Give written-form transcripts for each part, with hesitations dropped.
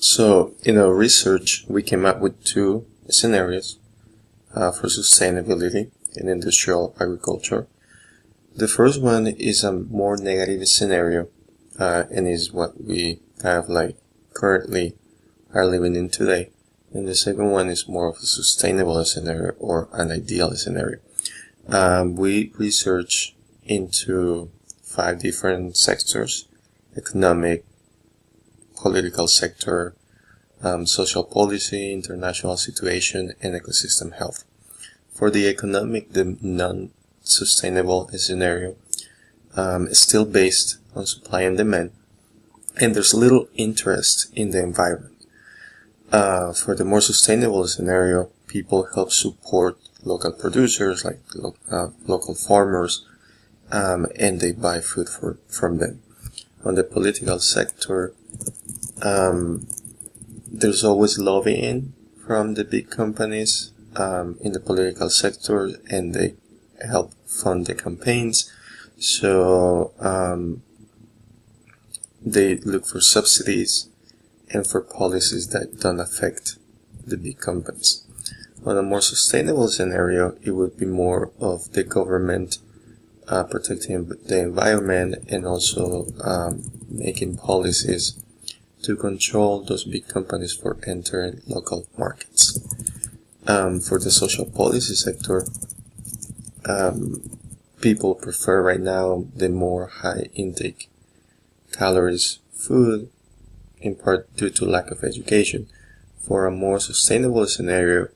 So in our research, we came up with two scenarios for sustainability in industrial agriculture. The first one is a more negative scenario, and is what we have currently are living in today. And the second one is more of a sustainable scenario or an ideal scenario. We research into 5 different sectors: economic, political sector, social policy, international situation, and ecosystem health. For the economic, the non-sustainable scenario is still based on supply and demand, and there's little interest in the environment. For the more sustainable scenario, people help support local producers, like local farmers, and they buy food from them. On the political sector, there's always lobbying from the big companies in the political sector, and they help fund the campaigns. So they look for subsidies and for policies that don't affect the big companies. On a more sustainable scenario, it would be more of the government protecting the environment and also making policies to control those big companies for entering local markets. For the social policy sector, people prefer right now the more high intake calories food, in part due to lack of education. For a more sustainable scenario,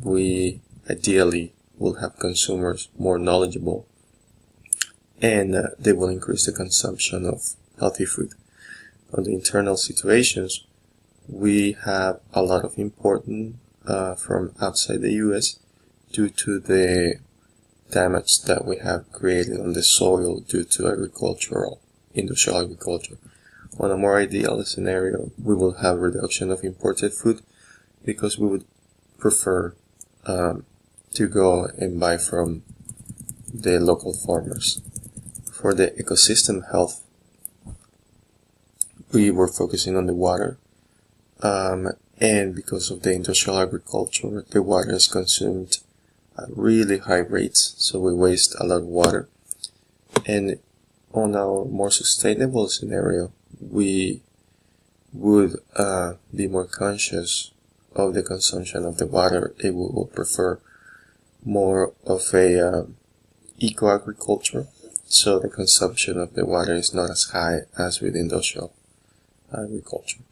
we ideally will have consumers more knowledgeable, and they will increase the consumption of healthy food. On the internal situations, we have a lot of import from outside the US due to the damage that we have created on the soil due to industrial agriculture. On a more ideal scenario, we will have reduction of imported food because we would prefer to go and buy from the local farmers. For the ecosystem health, we were focusing on the water, and because of the industrial agriculture, the water is consumed at really high rates, so we waste a lot of water. And on our more sustainable scenario, we would be more conscious of the consumption of the water, and we will prefer more of a eco-agriculture, so the consumption of the water is not as high as with industrial agriculture.